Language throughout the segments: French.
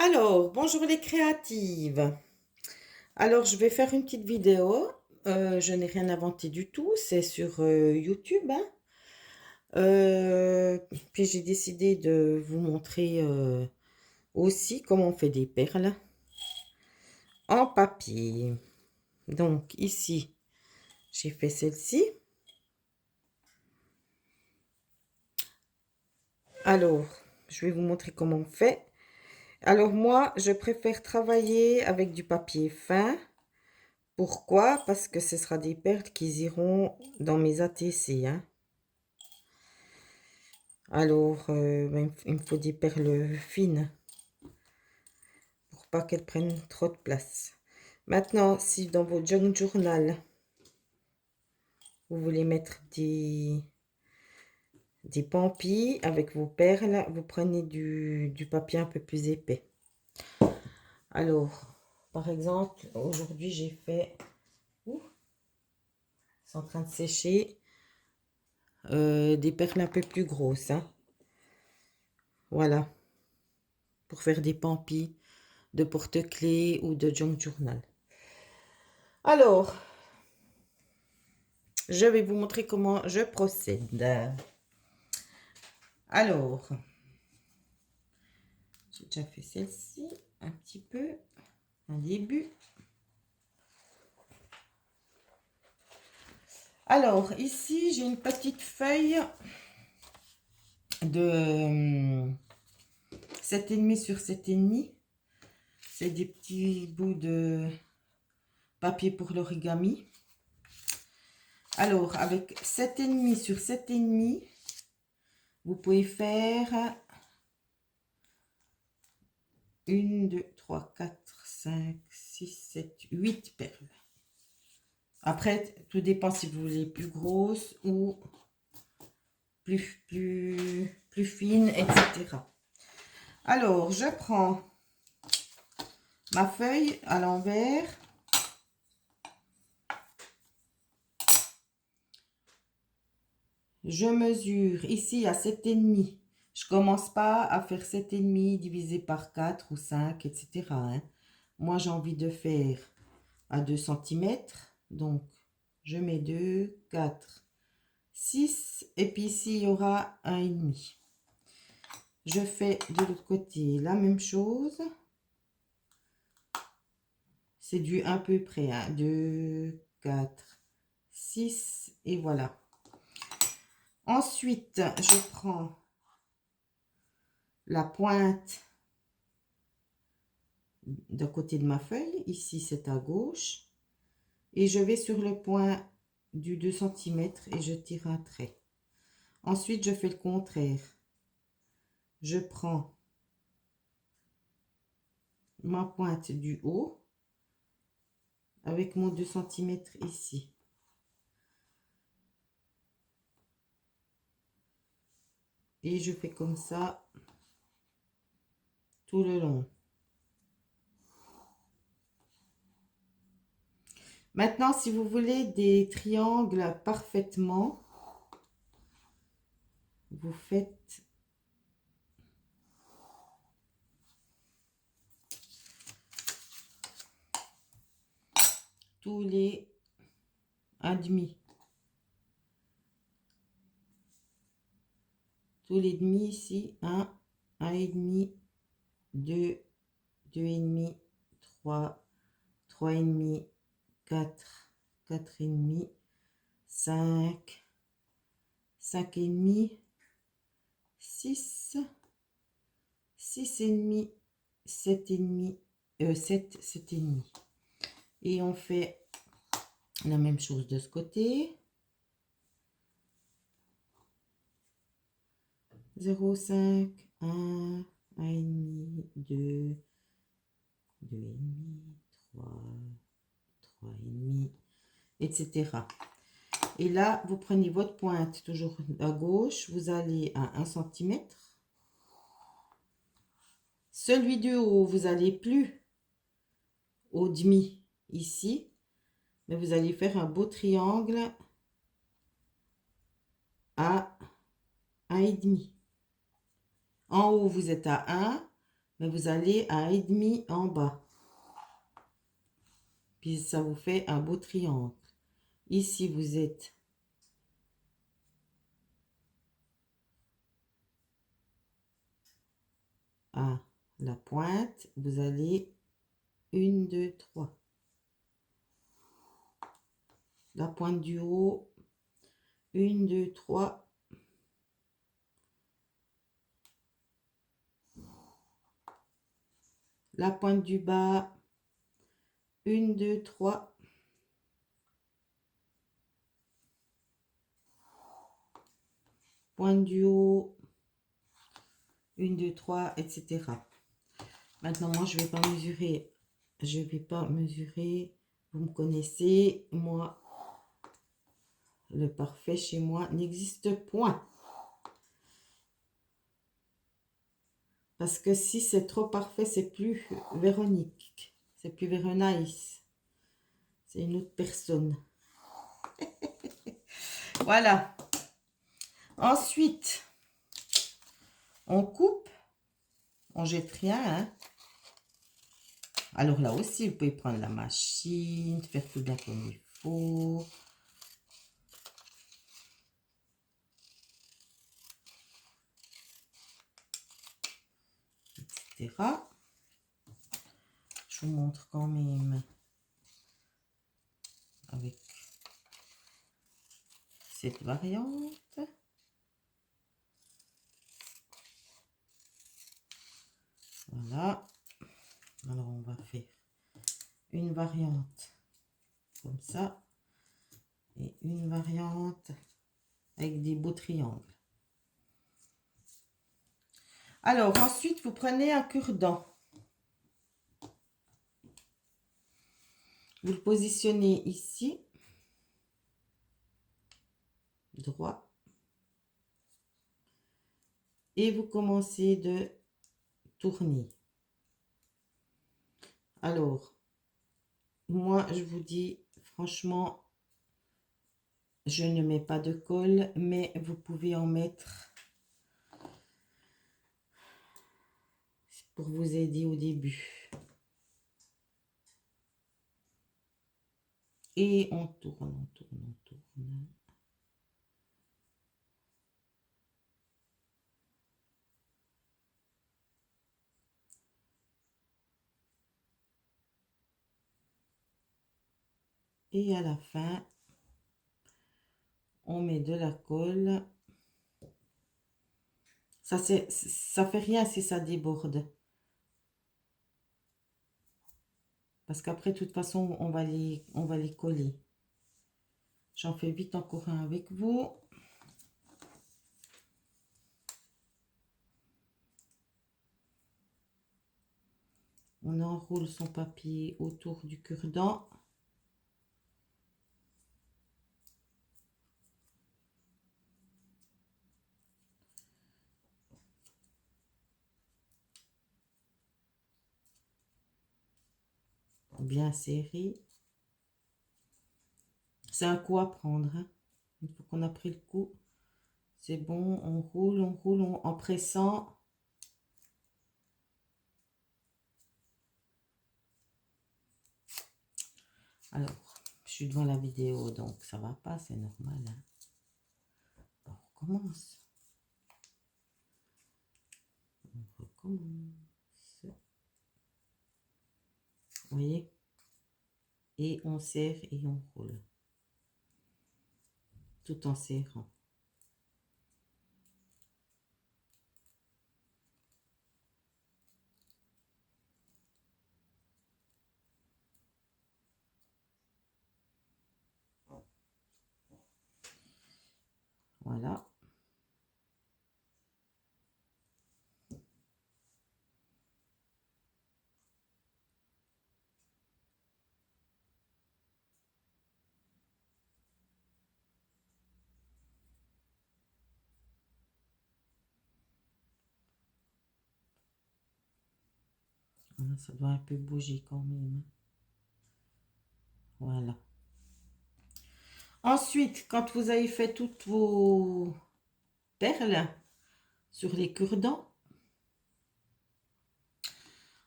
Alors, bonjour les créatives. Alors, je vais faire une petite vidéo. Je n'ai rien inventé du tout. C'est sur YouTube, hein. Euh, Puis j'ai décidé de vous montrer aussi comment on fait des perles en papier. Donc ici, j'ai fait celle-ci. Alors, je vais vous montrer comment on fait. Alors moi, je préfère travailler avec du papier fin. Pourquoi? Parce que ce sera des perles qui iront dans mes ATC, hein. Alors, ben, il me faut des perles fines pour pas qu'elles prennent trop de place. Maintenant, si dans vos junk journal, vous voulez mettre des pampis avec vos perles, vous prenez du papier un peu plus épais. Alors, par exemple, aujourd'hui, j'ai fait... Ouh, c'est en train de sécher. Des perles un peu plus grosses, hein. Voilà, pour faire des pampis de porte-clés ou de junk journal. Alors, je vais vous montrer comment je procède. Alors, j'ai déjà fait celle-ci un petit peu, un début. Alors, ici, j'ai une petite feuille de 7,5 sur 7,5. C'est des petits bouts de papier pour l'origami. Alors, avec 7,5 sur 7,5, vous pouvez faire 1, 2, 3, 4, 5, 6, 7, 8 perles. Après, tout dépend si vous voulez plus grosse ou plus fine, etc. Alors, je prends ma feuille à l'envers. Je mesure ici à 7,5. Je commence pas à faire 7,5 divisé par 4 ou 5, etc., hein. Moi, j'ai envie de faire à 2 cm. Donc, je mets 2, 4, 6. Et puis ici, il y aura 1,5. Je fais de l'autre côté la même chose. C'est du à peu près, hein. 2, 4, 6 et voilà. Ensuite, je prends la pointe d'un côté de ma feuille. Ici, c'est à gauche. Et je vais sur le point du 2 cm et je tire un trait. Ensuite, je fais le contraire. Je prends ma pointe du haut avec mon 2 cm ici. Et je fais comme ça tout le long. Maintenant, si vous voulez des triangles parfaitement, vous faites tous les 1,5. Tous les demi ici, 1, 1,5, 2, 2,5, 3, 3,5, 4, 4,5, 5, 5,5, 6, 6,5, 7,5, 7, 7,5. Et on fait la même chose de ce côté. 0,5, 1, 1,5, 2, 2,5, 3, 3,5, etc. Et là, vous prenez votre pointe toujours à gauche, vous allez à 1 cm. Celui du haut, vous allez plus au demi ici, mais vous allez faire un beau triangle à 1,5. En haut, vous êtes à 1, mais vous allez à 1,5 en bas. Puis ça vous fait un beau triangle. Ici, vous êtes à la pointe. Vous allez 1, 2, 3. La pointe du haut. 1, 2, 3. La pointe du bas. 1, 2, 3. Pointe du haut. 1, 2, 3, etc. Maintenant, moi, je vais pas mesurer. Je vais pas mesurer. Vous me connaissez. Moi, le parfait chez moi n'existe point. Parce que si c'est trop parfait, c'est plus Véronique. C'est plus Véronice. C'est une autre personne. Voilà. Ensuite, on coupe. On jette rien. Hein. Alors là aussi, vous pouvez prendre la machine, faire tout bien comme il faut. Etc. Je vous montre quand même avec cette variante. Voilà. Alors, on va faire une variante comme ça et une variante avec des beaux triangles. Alors, ensuite, vous prenez un cure-dent. Vous le positionnez ici, droit. Et vous commencez de tourner. Alors, moi, je vous dis, franchement, je ne mets pas de colle, mais vous pouvez en mettre pour vous aider au début. Et on tourne, on tourne, on tourne. Et à la fin, on met de la colle. Ça fait rien si ça déborde. Parce qu'après, de toute façon, on va les coller. J'en fais vite encore un avec vous. On enroule son papier autour du cure-dent. Bien serré. C'est un coup à prendre. Hein. Une fois qu'on a pris le coup, c'est bon. On roule en pressant. Alors, je suis devant la vidéo, donc ça va pas, c'est normal. Hein. Bon, on recommence. On recommence. Vous voyez? Et on serre et on roule. Tout en serrant. Voilà. Ça doit un peu bouger quand même. Voilà. Ensuite, quand vous avez fait toutes vos perles sur les cure-dents,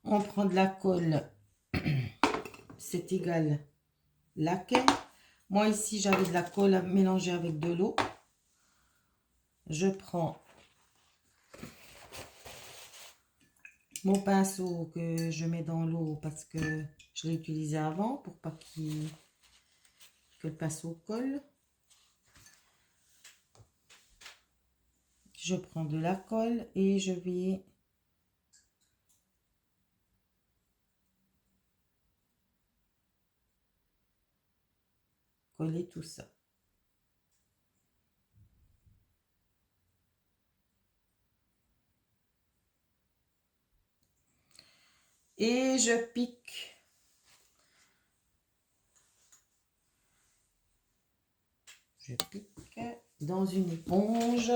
On prend de la colle, c'est égal laquelle. Moi ici j'avais de la colle mélangée avec de l'eau. Je prends mon pinceau que je mets dans l'eau parce que je l'ai utilisé avant pour pas que le pinceau colle. Je prends de la colle et je vais coller tout ça. Et je pique. Je pique dans une éponge.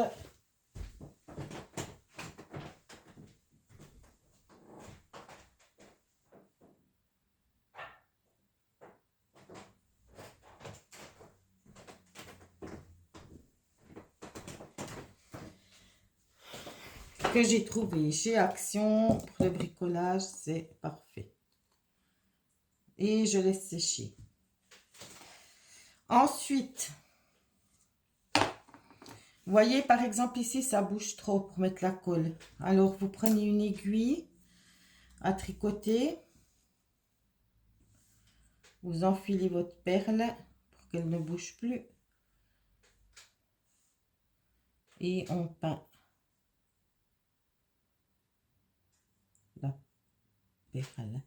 Que j'ai trouvé chez Action pour le bricolage, c'est parfait. Et je laisse sécher. Ensuite, vous voyez par exemple ici, ça bouge trop pour mettre la colle. Alors vous prenez une aiguille à tricoter. Vous enfilez votre perle pour qu'elle ne bouge plus. Et on peint la perle.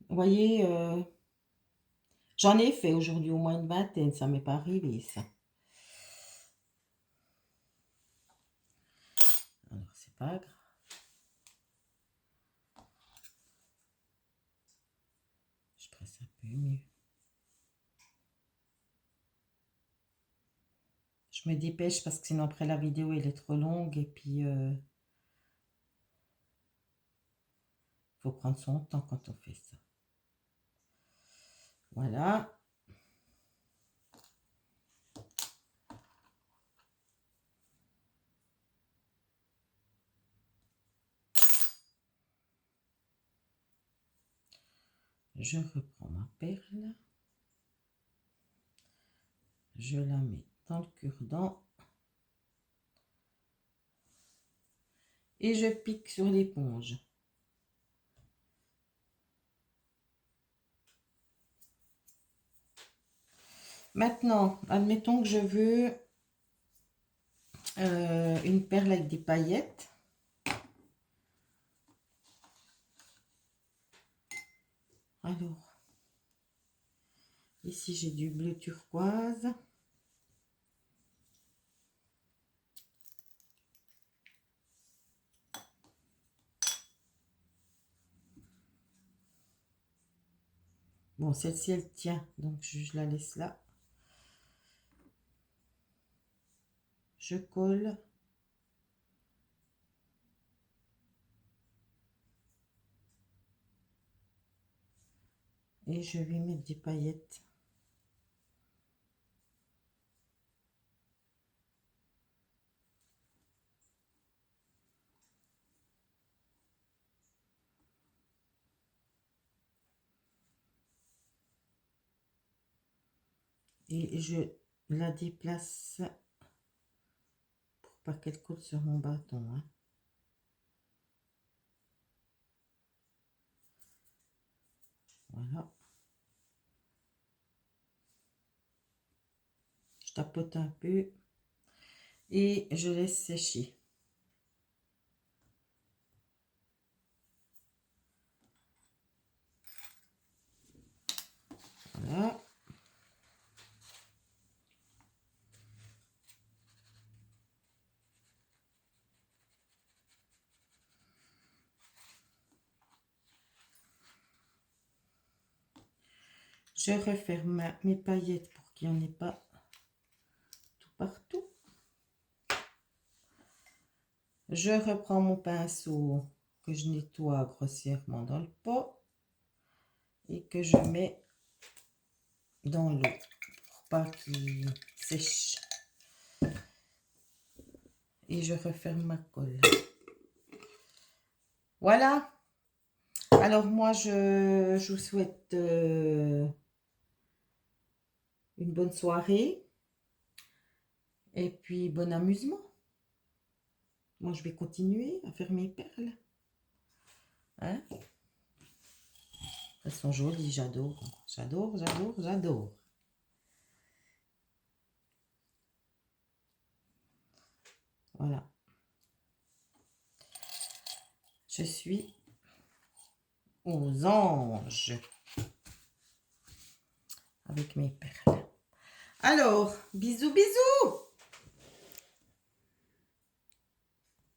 Vous voyez, j'en ai fait aujourd'hui au moins une vingtaine, ça m'est pas arrivé ça. Alors c'est pas grave. Je presse un peu mieux. Je me dépêche parce que sinon après la vidéo elle est trop longue et puis faut prendre son temps quand on fait ça. Voilà. Je reprends ma perle. Je la mets dans le cure-dent. Et je pique sur l'éponge. Maintenant, admettons que je veux une perle avec des paillettes. Alors, ici j'ai du bleu turquoise. Bon, celle-ci elle tient, donc je la laisse là. Je colle. Et je vais mettre des paillettes. Et je la déplace pour pas qu'elle colle sur mon bâton, hein. Voilà. Je tapote un peu et je laisse sécher. Voilà. Je referme mes paillettes pour qu'il n'y en ait pas tout partout. Je reprends mon pinceau que je nettoie grossièrement dans le pot et que je mets dans l'eau pour pas qu'il sèche. et je referme ma colle. Voilà. Alors moi, je vous souhaite une bonne soirée et puis bon amusement. Moi, je vais continuer à faire mes perles. Hein? Elles sont jolies, j'adore. J'adore, j'adore, j'adore. Voilà. Je suis aux anges avec mes perles. Alors, bisous, bisous!